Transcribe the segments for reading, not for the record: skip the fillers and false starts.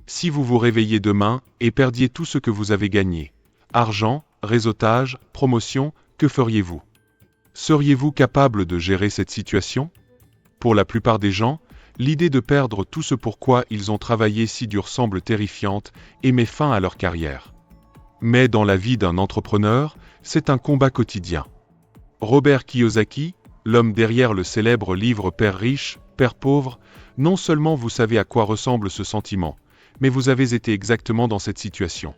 Si vous vous réveillez demain et perdiez tout ce que vous avez gagné, argent, réseautage, promotion, que feriez-vous? Seriez-vous capable de gérer cette situation? Pour la plupart des gens, l'idée de perdre tout ce pourquoi ils ont travaillé si dur semble terrifiante et met fin à leur carrière. Mais dans la vie d'un entrepreneur, c'est un combat quotidien. Robert Kiyosaki, l'homme derrière le célèbre livre Père riche, Père pauvre, non seulement vous savez à quoi ressemble ce sentiment, mais vous avez été exactement dans cette situation.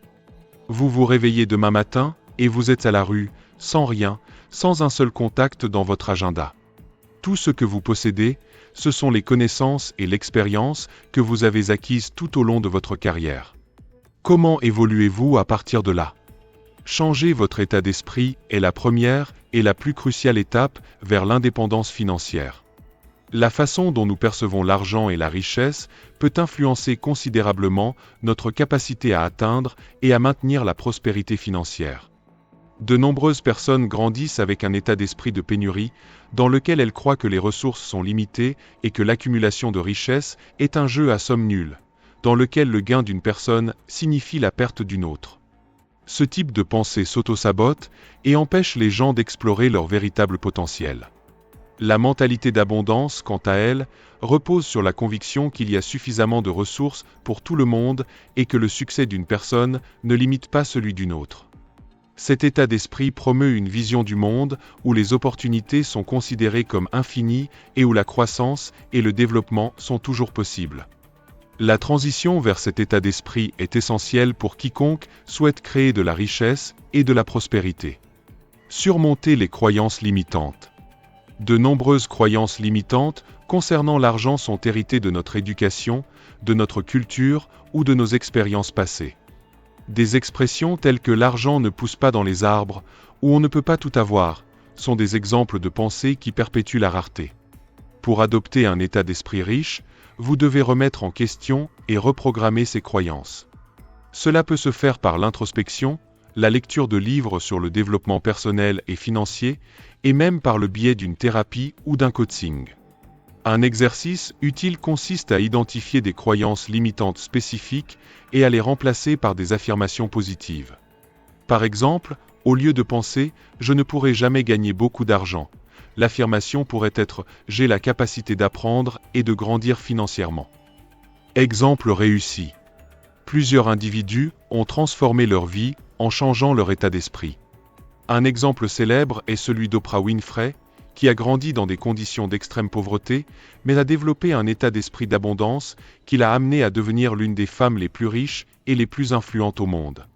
Vous vous réveillez demain matin, et vous êtes à la rue, sans rien, sans un seul contact dans votre agenda. Tout ce que vous possédez, ce sont les connaissances et l'expérience que vous avez acquises tout au long de votre carrière. Comment évoluez-vous à partir de là? Changer votre état d'esprit est la première et la plus cruciale étape vers l'indépendance financière. La façon dont nous percevons l'argent et la richesse peut influencer considérablement notre capacité à atteindre et à maintenir la prospérité financière. De nombreuses personnes grandissent avec un état d'esprit de pénurie, dans lequel elles croient que les ressources sont limitées et que l'accumulation de richesses est un jeu à somme nulle, dans lequel le gain d'une personne signifie la perte d'une autre. Ce type de pensée s'auto-sabote et empêche les gens d'explorer leur véritable potentiel. La mentalité d'abondance, quant à elle, repose sur la conviction qu'il y a suffisamment de ressources pour tout le monde et que le succès d'une personne ne limite pas celui d'une autre. Cet état d'esprit promeut une vision du monde où les opportunités sont considérées comme infinies et où la croissance et le développement sont toujours possibles. La transition vers cet état d'esprit est essentielle pour quiconque souhaite créer de la richesse et de la prospérité. Surmonter les croyances limitantes. De nombreuses croyances limitantes concernant l'argent sont héritées de notre éducation, de notre culture ou de nos expériences passées. Des expressions telles que l'argent ne pousse pas dans les arbres ou on ne peut pas tout avoir sont des exemples de pensées qui perpétuent la rareté. Pour adopter un état d'esprit riche, vous devez remettre en question et reprogrammer ces croyances. Cela peut se faire par l'introspection, la lecture de livres sur le développement personnel et financier, et même par le biais d'une thérapie ou d'un coaching. Un exercice utile consiste à identifier des croyances limitantes spécifiques et à les remplacer par des affirmations positives. Par exemple, au lieu de penser « je ne pourrai jamais gagner beaucoup d'argent », l'affirmation pourrait être « j'ai la capacité d'apprendre et de grandir financièrement ». Exemple réussi. Plusieurs individus ont transformé leur vie en changeant leur état d'esprit. Un exemple célèbre est celui d'Oprah Winfrey, qui a grandi dans des conditions d'extrême pauvreté, mais a développé un état d'esprit d'abondance qui l'a amenée à devenir l'une des femmes les plus riches et les plus influentes au monde.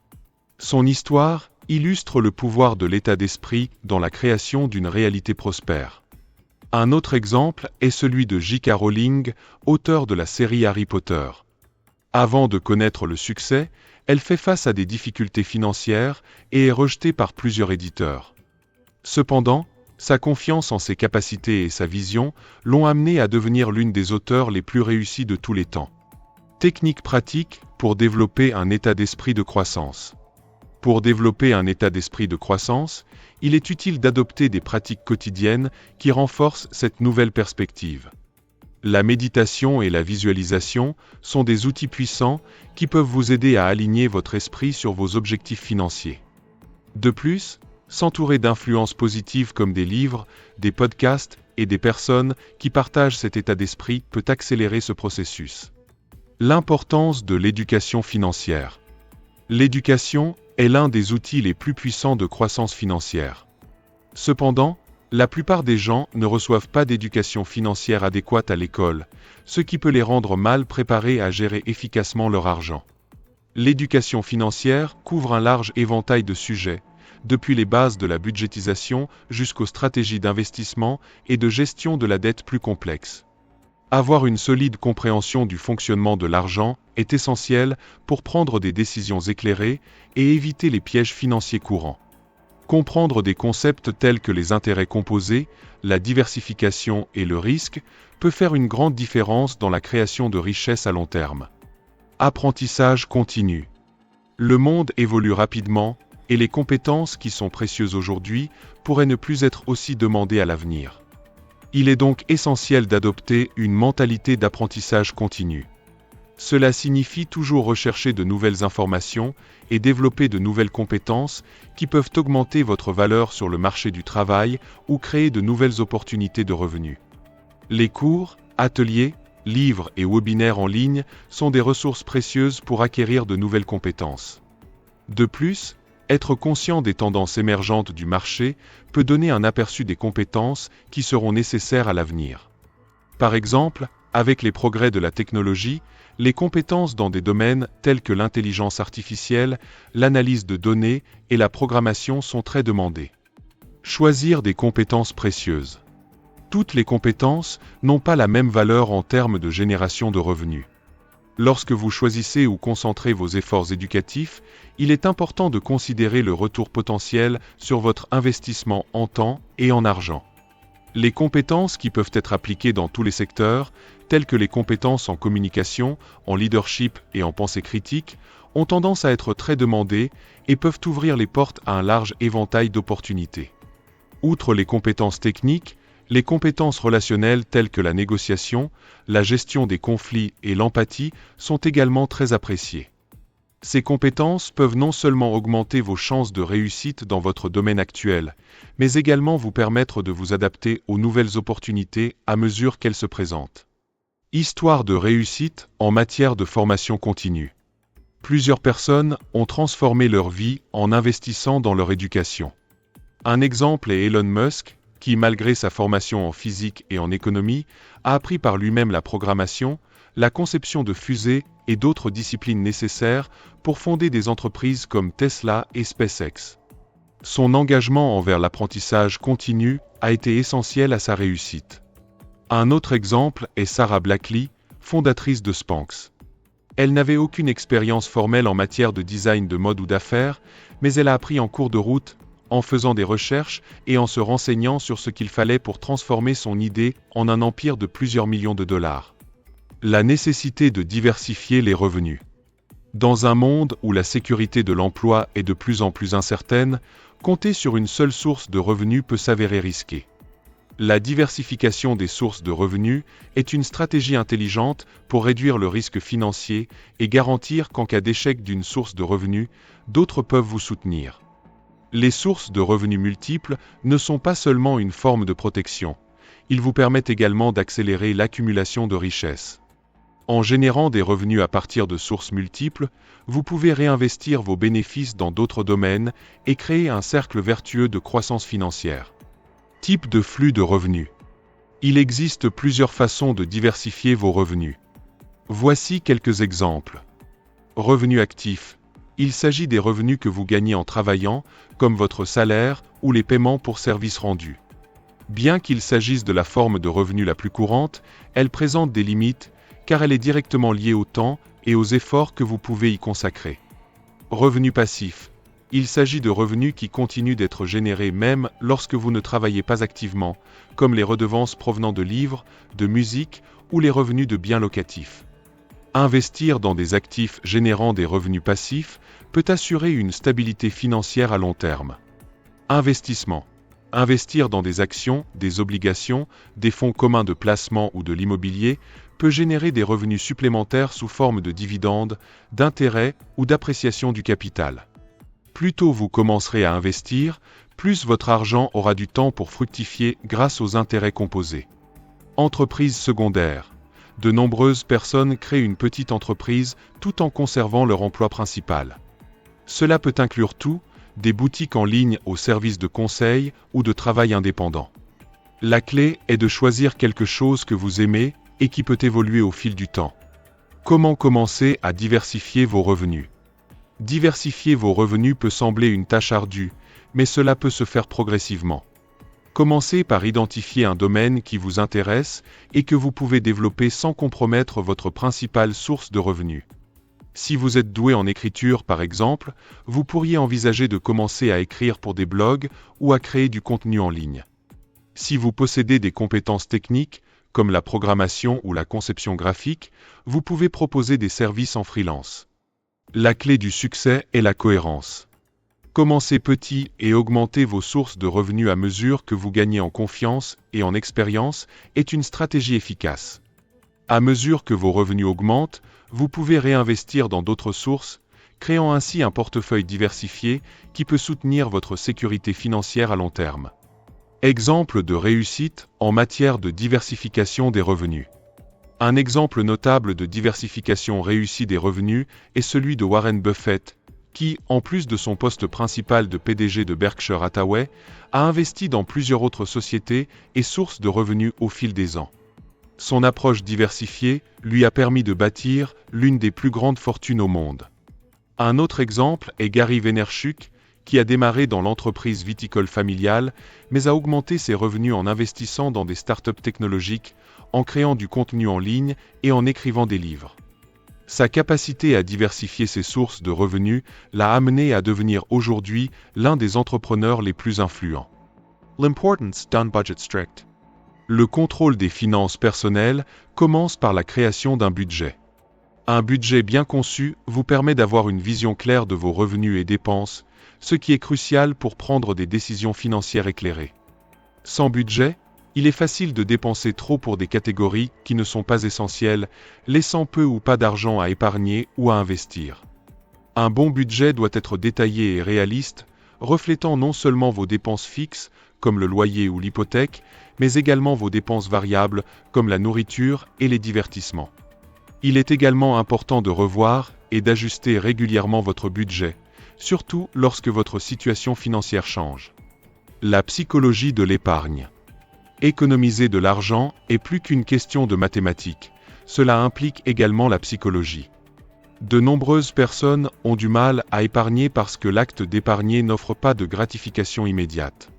Son histoire illustre le pouvoir de l'état d'esprit dans la création d'une réalité prospère. Un autre exemple est celui de J.K. Rowling, auteure de la série Harry Potter. Avant de connaître le succès, elle fait face à des difficultés financières et est rejetée par plusieurs éditeurs. Cependant, sa confiance en ses capacités et sa vision l'ont amenée à devenir l'une des auteurs les plus réussies de tous les temps. Technique pratique pour développer un état d'esprit de croissance. Pour développer un état d'esprit de croissance, il est utile d'adopter des pratiques quotidiennes qui renforcent cette nouvelle perspective. La méditation et la visualisation sont des outils puissants qui peuvent vous aider à aligner votre esprit sur vos objectifs financiers. De plus, s'entourer d'influences positives comme des livres, des podcasts et des personnes qui partagent cet état d'esprit peut accélérer ce processus. L'importance de l'éducation financière. L'éducation est l'un des outils les plus puissants de croissance financière. Cependant, la plupart des gens ne reçoivent pas d'éducation financière adéquate à l'école, ce qui peut les rendre mal préparés à gérer efficacement leur argent. L'éducation financière couvre un large éventail de sujets, depuis les bases de la budgétisation jusqu'aux stratégies d'investissement et de gestion de la dette plus complexes. Avoir une solide compréhension du fonctionnement de l'argent est essentiel pour prendre des décisions éclairées et éviter les pièges financiers courants. Comprendre des concepts tels que les intérêts composés, la diversification et le risque peut faire une grande différence dans la création de richesses à long terme. Apprentissage continu. Le monde évolue rapidement, et les compétences qui sont précieuses aujourd'hui pourraient ne plus être aussi demandées à l'avenir. Il est donc essentiel d'adopter une mentalité d'apprentissage continu. Cela signifie toujours rechercher de nouvelles informations et développer de nouvelles compétences qui peuvent augmenter votre valeur sur le marché du travail ou créer de nouvelles opportunités de revenus. Les cours, ateliers, livres et webinaires en ligne sont des ressources précieuses pour acquérir de nouvelles compétences. De plus, être conscient des tendances émergentes du marché peut donner un aperçu des compétences qui seront nécessaires à l'avenir. Par exemple, avec les progrès de la technologie, les compétences dans des domaines tels que l'intelligence artificielle, l'analyse de données et la programmation sont très demandées. Choisir des compétences précieuses. Toutes les compétences n'ont pas la même valeur en termes de génération de revenus. Lorsque vous choisissez ou concentrez vos efforts éducatifs, il est important de considérer le retour potentiel sur votre investissement en temps et en argent. Les compétences qui peuvent être appliquées dans tous les secteurs, telles que les compétences en communication, en leadership et en pensée critique, ont tendance à être très demandées et peuvent ouvrir les portes à un large éventail d'opportunités. Outre les compétences techniques, les compétences relationnelles telles que la négociation, la gestion des conflits et l'empathie sont également très appréciées. Ces compétences peuvent non seulement augmenter vos chances de réussite dans votre domaine actuel, mais également vous permettre de vous adapter aux nouvelles opportunités à mesure qu'elles se présentent. Histoire de réussite en matière de formation continue. Plusieurs personnes ont transformé leur vie en investissant dans leur éducation. Un exemple est Elon Musk, qui, malgré sa formation en physique et en économie, a appris par lui-même la programmation, la conception de fusées et d'autres disciplines nécessaires pour fonder des entreprises comme Tesla et SpaceX. Son engagement envers l'apprentissage continu a été essentiel à sa réussite. Un autre exemple est Sarah Blackley, fondatrice de Spanx. Elle n'avait aucune expérience formelle en matière de design de mode ou d'affaires, mais elle a appris en cours de route, en faisant des recherches et en se renseignant sur ce qu'il fallait pour transformer son idée en un empire de plusieurs millions de dollars. La nécessité de diversifier les revenus. Dans un monde où la sécurité de l'emploi est de plus en plus incertaine, compter sur une seule source de revenus peut s'avérer risqué. La diversification des sources de revenus est une stratégie intelligente pour réduire le risque financier et garantir qu'en cas d'échec d'une source de revenus, d'autres peuvent vous soutenir. Les sources de revenus multiples ne sont pas seulement une forme de protection, ils vous permettent également d'accélérer l'accumulation de richesses. En générant des revenus à partir de sources multiples, vous pouvez réinvestir vos bénéfices dans d'autres domaines et créer un cercle vertueux de croissance financière. Type de flux de revenus. Il existe plusieurs façons de diversifier vos revenus. Voici quelques exemples. Revenus actifs. Il s'agit des revenus que vous gagnez en travaillant, comme votre salaire ou les paiements pour services rendus. Bien qu'il s'agisse de la forme de revenu la plus courante, elle présente des limites, car elle est directement liée au temps et aux efforts que vous pouvez y consacrer. Revenus passifs. Il s'agit de revenus qui continuent d'être générés même lorsque vous ne travaillez pas activement, comme les redevances provenant de livres, de musique ou les revenus de biens locatifs. Investir dans des actifs générant des revenus passifs peut assurer une stabilité financière à long terme. Investissement. Investir dans des actions, des obligations, des fonds communs de placement ou de l'immobilier peut générer des revenus supplémentaires sous forme de dividendes, d'intérêts ou d'appréciation du capital. Plus tôt vous commencerez à investir, plus votre argent aura du temps pour fructifier grâce aux intérêts composés. Entreprise secondaire. De nombreuses personnes créent une petite entreprise tout en conservant leur emploi principal. Cela peut inclure tout, des boutiques en ligne au service de conseil ou de travail indépendant. La clé est de choisir quelque chose que vous aimez et qui peut évoluer au fil du temps. Comment commencer à diversifier vos revenus ? Diversifier vos revenus peut sembler une tâche ardue, mais cela peut se faire progressivement. Commencez par identifier un domaine qui vous intéresse et que vous pouvez développer sans compromettre votre principale source de revenus. Si vous êtes doué en écriture par exemple, vous pourriez envisager de commencer à écrire pour des blogs ou à créer du contenu en ligne. Si vous possédez des compétences techniques, comme la programmation ou la conception graphique, vous pouvez proposer des services en freelance. La clé du succès est la cohérence. Commencez petit et augmentez vos sources de revenus à mesure que vous gagnez en confiance et en expérience est une stratégie efficace. À mesure que vos revenus augmentent, vous pouvez réinvestir dans d'autres sources, créant ainsi un portefeuille diversifié qui peut soutenir votre sécurité financière à long terme. Exemple de réussite en matière de diversification des revenus. Un exemple notable de diversification réussie des revenus est celui de Warren Buffett, qui, en plus de son poste principal de PDG de Berkshire Hathaway, a investi dans plusieurs autres sociétés et sources de revenus au fil des ans. Son approche diversifiée lui a permis de bâtir l'une des plus grandes fortunes au monde. Un autre exemple est Gary Vaynerchuk, qui a démarré dans l'entreprise viticole familiale, mais a augmenté ses revenus en investissant dans des startups technologiques, en créant du contenu en ligne et en écrivant des livres. Sa capacité à diversifier ses sources de revenus l'a amené à devenir aujourd'hui l'un des entrepreneurs les plus influents. L'importance d'un budget strict. Le contrôle des finances personnelles commence par la création d'un budget. Un budget bien conçu vous permet d'avoir une vision claire de vos revenus et dépenses, ce qui est crucial pour prendre des décisions financières éclairées. Sans budget, il est facile de dépenser trop pour des catégories qui ne sont pas essentielles, laissant peu ou pas d'argent à épargner ou à investir. Un bon budget doit être détaillé et réaliste, reflétant non seulement vos dépenses fixes, comme le loyer ou l'hypothèque, mais également vos dépenses variables, comme la nourriture et les divertissements. Il est également important de revoir et d'ajuster régulièrement votre budget, surtout lorsque votre situation financière change. La psychologie de l'épargne. Économiser de l'argent est plus qu'une question de mathématiques, cela implique également la psychologie. De nombreuses personnes ont du mal à épargner parce que l'acte d'épargner n'offre pas de gratification immédiate.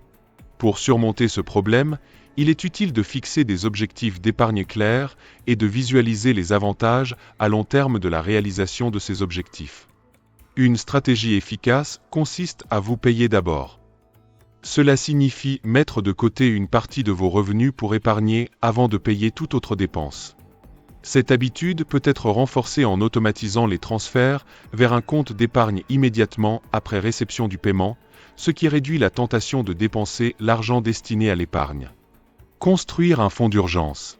Pour surmonter ce problème, il est utile de fixer des objectifs d'épargne clairs et de visualiser les avantages à long terme de la réalisation de ces objectifs. Une stratégie efficace consiste à vous payer d'abord. Cela signifie mettre de côté une partie de vos revenus pour épargner avant de payer toute autre dépense. Cette habitude peut être renforcée en automatisant les transferts vers un compte d'épargne immédiatement après réception du paiement, ce qui réduit la tentation de dépenser l'argent destiné à l'épargne. Construire un fonds d'urgence.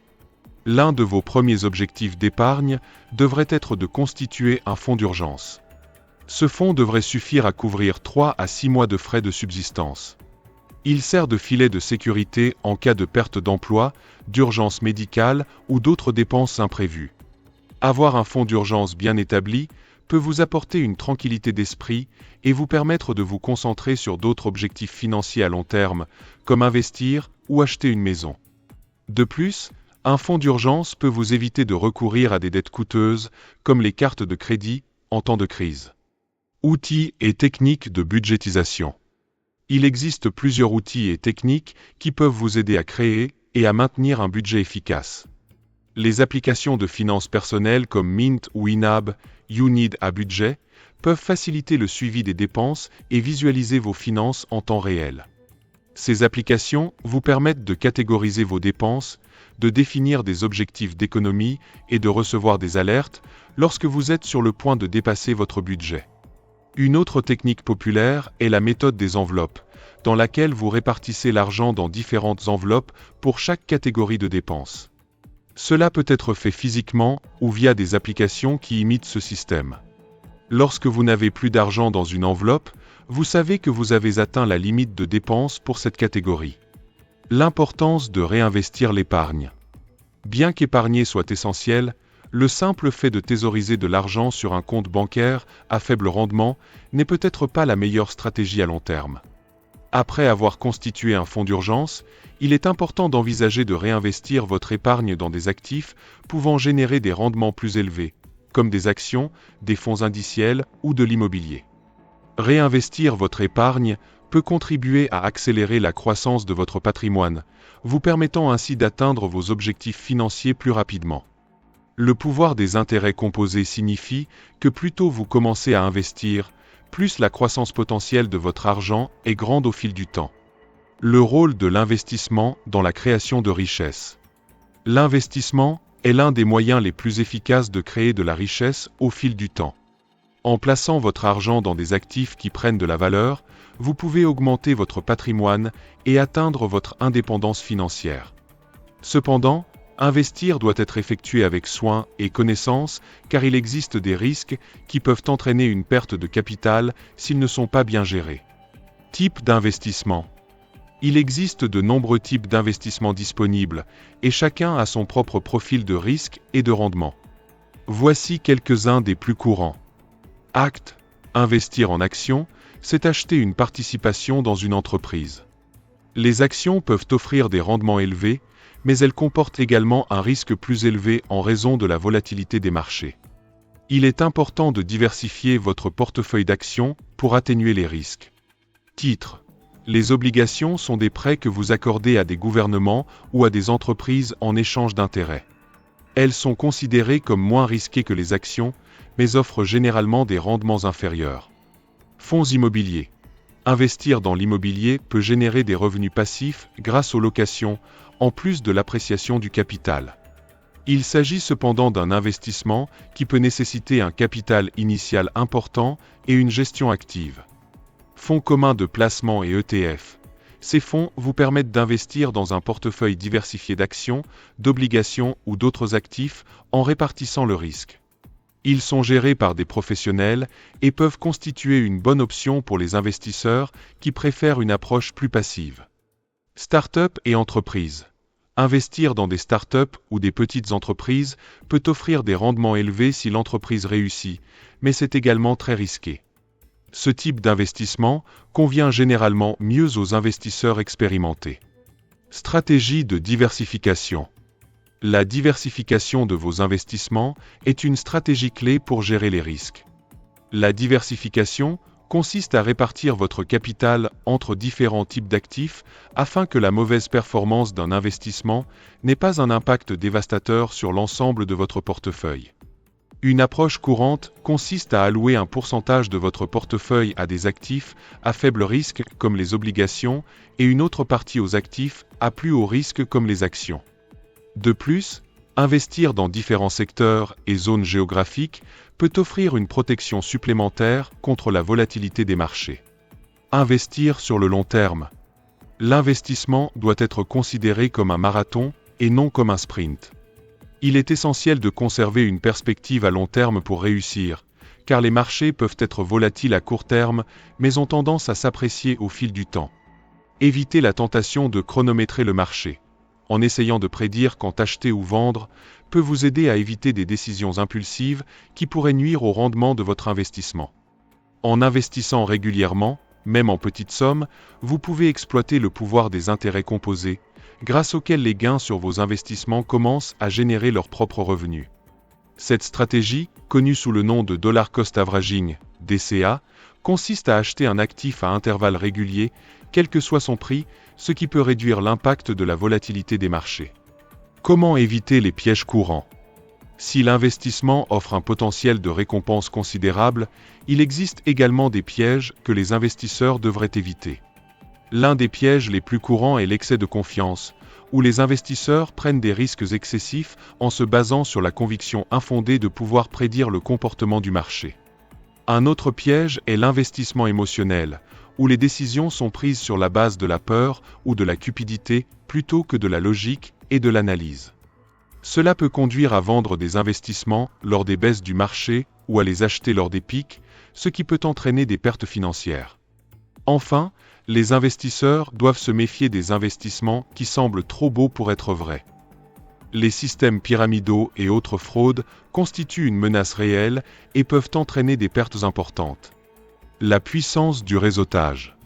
L'un de vos premiers objectifs d'épargne devrait être de constituer un fonds d'urgence. Ce fonds devrait suffire à couvrir 3 à 6 mois de frais de subsistance. Il sert de filet de sécurité en cas de perte d'emploi, d'urgence médicale ou d'autres dépenses imprévues. Avoir un fonds d'urgence bien établi peut vous apporter une tranquillité d'esprit et vous permettre de vous concentrer sur d'autres objectifs financiers à long terme, comme investir ou acheter une maison. De plus, un fonds d'urgence peut vous éviter de recourir à des dettes coûteuses, comme les cartes de crédit, en temps de crise. Outils et techniques de budgétisation. Il existe plusieurs outils et techniques qui peuvent vous aider à créer et à maintenir un budget efficace. Les applications de finances personnelles comme Mint ou Inab, You Need a Budget, peuvent faciliter le suivi des dépenses et visualiser vos finances en temps réel. Ces applications vous permettent de catégoriser vos dépenses, de définir des objectifs d'économie et de recevoir des alertes lorsque vous êtes sur le point de dépasser votre budget. Une autre technique populaire est la méthode des enveloppes, dans laquelle vous répartissez l'argent dans différentes enveloppes pour chaque catégorie de dépenses. Cela peut être fait physiquement ou via des applications qui imitent ce système. Lorsque vous n'avez plus d'argent dans une enveloppe, vous savez que vous avez atteint la limite de dépenses pour cette catégorie. L'importance de réinvestir l'épargne. Bien qu'épargner soit essentiel, le simple fait de thésauriser de l'argent sur un compte bancaire à faible rendement n'est peut-être pas la meilleure stratégie à long terme. Après avoir constitué un fonds d'urgence, il est important d'envisager de réinvestir votre épargne dans des actifs pouvant générer des rendements plus élevés, comme des actions, des fonds indiciels ou de l'immobilier. Réinvestir votre épargne peut contribuer à accélérer la croissance de votre patrimoine, vous permettant ainsi d'atteindre vos objectifs financiers plus rapidement. Le pouvoir des intérêts composés signifie que plus tôt vous commencez à investir, plus la croissance potentielle de votre argent est grande au fil du temps. Le rôle de l'investissement dans la création de richesse. L'investissement est l'un des moyens les plus efficaces de créer de la richesse au fil du temps. En plaçant votre argent dans des actifs qui prennent de la valeur, vous pouvez augmenter votre patrimoine et atteindre votre indépendance financière. Cependant, Investir doit être effectué avec soin et connaissance, car il existe des risques qui peuvent entraîner une perte de capital s'ils ne sont pas bien gérés. Type d'investissement. Il existe de nombreux types d'investissements disponibles, et chacun a son propre profil de risque et de rendement. Voici quelques-uns des plus courants. Acte. Investir en actions, c'est acheter une participation dans une entreprise. Les actions peuvent offrir des rendements élevés, mais elles comportent également un risque plus élevé en raison de la volatilité des marchés. Il est important de diversifier votre portefeuille d'actions pour atténuer les risques. Titres. Les obligations sont des prêts que vous accordez à des gouvernements ou à des entreprises en échange d'intérêts. Elles sont considérées comme moins risquées que les actions, mais offrent généralement des rendements inférieurs. Fonds immobiliers. Investir dans l'immobilier peut générer des revenus passifs grâce aux locations, en plus de l'appréciation du capital. Il s'agit cependant d'un investissement qui peut nécessiter un capital initial important et une gestion active. Fonds communs de placement et ETF. Ces fonds vous permettent d'investir dans un portefeuille diversifié d'actions, d'obligations ou d'autres actifs en répartissant le risque. Ils sont gérés par des professionnels et peuvent constituer une bonne option pour les investisseurs qui préfèrent une approche plus passive. Start-up et entreprises. Investir dans des start-up ou des petites entreprises peut offrir des rendements élevés si l'entreprise réussit, mais c'est également très risqué. Ce type d'investissement convient généralement mieux aux investisseurs expérimentés. Stratégie de diversification. La diversification de vos investissements est une stratégie clé pour gérer les risques. La diversification consiste à répartir votre capital entre différents types d'actifs afin que la mauvaise performance d'un investissement n'ait pas un impact dévastateur sur l'ensemble de votre portefeuille. Une approche courante consiste à allouer un pourcentage de votre portefeuille à des actifs à faible risque comme les obligations et une autre partie aux actifs à plus haut risque comme les actions. De plus, investir dans différents secteurs et zones géographiques peut offrir une protection supplémentaire contre la volatilité des marchés. Investir sur le long terme. L'investissement doit être considéré comme un marathon et non comme un sprint. Il est essentiel de conserver une perspective à long terme pour réussir, car les marchés peuvent être volatiles à court terme, mais ont tendance à s'apprécier au fil du temps. Évitez la tentation de chronométrer le marché, en essayant de prédire quand acheter ou vendre, peut vous aider à éviter des décisions impulsives qui pourraient nuire au rendement de votre investissement. En investissant régulièrement, même en petites sommes, vous pouvez exploiter le pouvoir des intérêts composés, grâce auxquels les gains sur vos investissements commencent à générer leurs propres revenus. Cette stratégie, connue sous le nom de Dollar Cost Averaging, DCA, consiste à acheter un actif à intervalles réguliers, quel que soit son prix, ce qui peut réduire l'impact de la volatilité des marchés. Comment éviter les pièges courants ? Si l'investissement offre un potentiel de récompense considérable, il existe également des pièges que les investisseurs devraient éviter. L'un des pièges les plus courants est l'excès de confiance, où les investisseurs prennent des risques excessifs en se basant sur la conviction infondée de pouvoir prédire le comportement du marché. Un autre piège est l'investissement émotionnel, où les décisions sont prises sur la base de la peur ou de la cupidité plutôt que de la logique et de l'analyse. Cela peut conduire à vendre des investissements lors des baisses du marché ou à les acheter lors des pics, ce qui peut entraîner des pertes financières. Enfin, les investisseurs doivent se méfier des investissements qui semblent trop beaux pour être vrais. Les systèmes pyramidaux et autres fraudes constituent une menace réelle et peuvent entraîner des pertes importantes. La puissance du réseautage.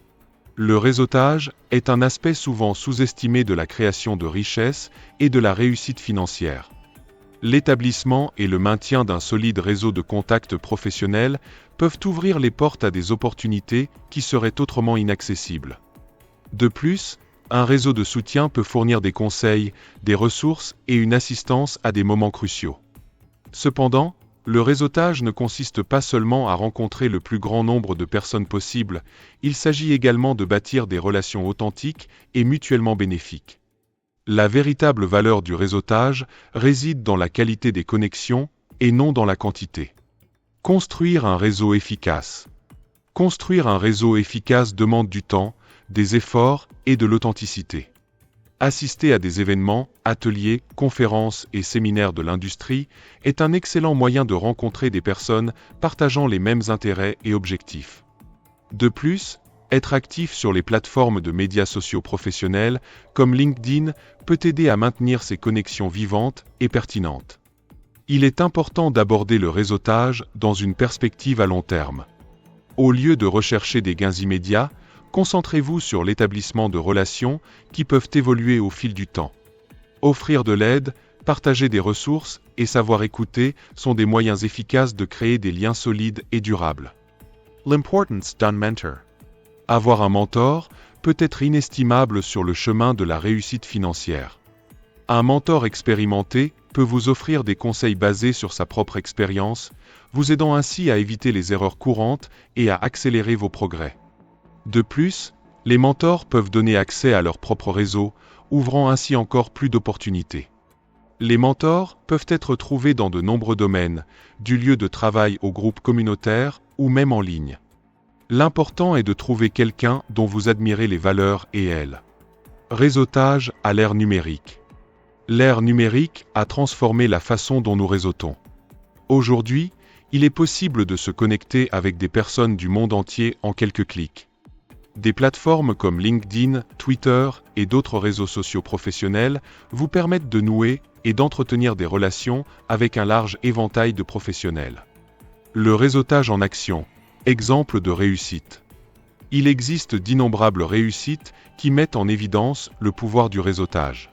Le réseautage est un aspect souvent sous-estimé de la création de richesses et de la réussite financière. L'établissement et le maintien d'un solide réseau de contacts professionnels peuvent ouvrir les portes à des opportunités qui seraient autrement inaccessibles. De plus, un réseau de soutien peut fournir des conseils, des ressources et une assistance à des moments cruciaux. Cependant, le réseautage ne consiste pas seulement à rencontrer le plus grand nombre de personnes possible, il s'agit également de bâtir des relations authentiques et mutuellement bénéfiques. La véritable valeur du réseautage réside dans la qualité des connexions et non dans la quantité. Construire un réseau efficace. Construire un réseau efficace demande du temps, des efforts et de l'authenticité. Assister à des événements, ateliers, conférences et séminaires de l'industrie est un excellent moyen de rencontrer des personnes partageant les mêmes intérêts et objectifs. De plus, être actif sur les plateformes de médias sociaux professionnels comme LinkedIn peut aider à maintenir ces connexions vivantes et pertinentes. Il est important d'aborder le réseautage dans une perspective à long terme. Au lieu de rechercher des gains immédiats, concentrez-vous sur l'établissement de relations qui peuvent évoluer au fil du temps. Offrir de l'aide, partager des ressources et savoir écouter sont des moyens efficaces de créer des liens solides et durables. L'importance d'un mentor. Avoir un mentor peut être inestimable sur le chemin de la réussite financière. Un mentor expérimenté peut vous offrir des conseils basés sur sa propre expérience, vous aidant ainsi à éviter les erreurs courantes et à accélérer vos progrès. De plus, les mentors peuvent donner accès à leur propre réseau, ouvrant ainsi encore plus d'opportunités. Les mentors peuvent être trouvés dans de nombreux domaines, du lieu de travail au groupe communautaire ou même en ligne. L'important est de trouver quelqu'un dont vous admirez les valeurs et elle. Réseautage à l'ère numérique. L'ère numérique a transformé la façon dont nous réseautons. Aujourd'hui, il est possible de se connecter avec des personnes du monde entier en quelques clics. Des plateformes comme LinkedIn, Twitter et d'autres réseaux sociaux professionnels vous permettent de nouer et d'entretenir des relations avec un large éventail de professionnels. Le réseautage en action, exemple de réussite. Il existe d'innombrables réussites qui mettent en évidence le pouvoir du réseautage.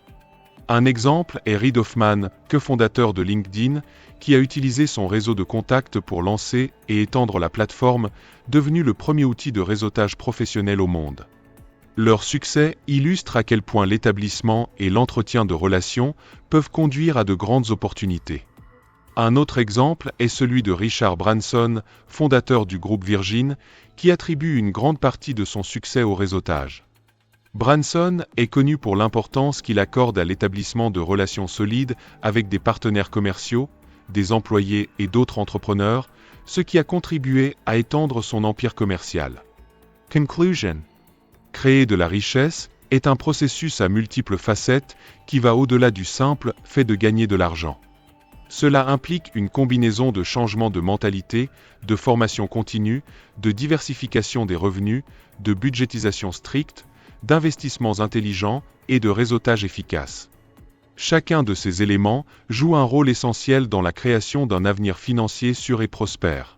Un exemple est Reid Hoffman, cofondateur de LinkedIn, qui a utilisé son réseau de contacts pour lancer et étendre la plateforme, devenue le premier outil de réseautage professionnel au monde. Leur succès illustre à quel point l'établissement et l'entretien de relations peuvent conduire à de grandes opportunités. Un autre exemple est celui de Richard Branson, fondateur du groupe Virgin, qui attribue une grande partie de son succès au réseautage. Branson est connu pour l'importance qu'il accorde à l'établissement de relations solides avec des partenaires commerciaux, des employés et d'autres entrepreneurs, ce qui a contribué à étendre son empire commercial. Conclusion. Créer de la richesse est un processus à multiples facettes qui va au-delà du simple fait de gagner de l'argent. Cela implique une combinaison de changements de mentalité, de formation continue, de diversification des revenus, de budgétisation stricte, d'investissements intelligents et de réseautage efficace. Chacun de ces éléments joue un rôle essentiel dans la création d'un avenir financier sûr et prospère.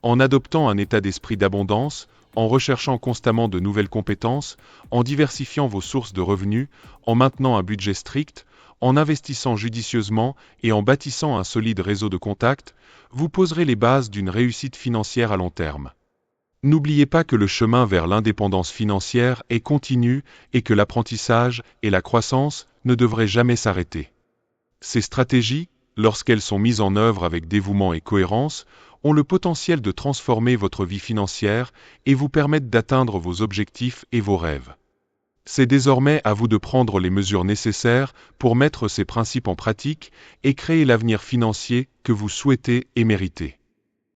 En adoptant un état d'esprit d'abondance, en recherchant constamment de nouvelles compétences, en diversifiant vos sources de revenus, en maintenant un budget strict, en investissant judicieusement et en bâtissant un solide réseau de contacts, vous poserez les bases d'une réussite financière à long terme. N'oubliez pas que le chemin vers l'indépendance financière est continu et que l'apprentissage et la croissance ne devraient jamais s'arrêter. Ces stratégies, lorsqu'elles sont mises en œuvre avec dévouement et cohérence, ont le potentiel de transformer votre vie financière et vous permettent d'atteindre vos objectifs et vos rêves. C'est désormais à vous de prendre les mesures nécessaires pour mettre ces principes en pratique et créer l'avenir financier que vous souhaitez et méritez.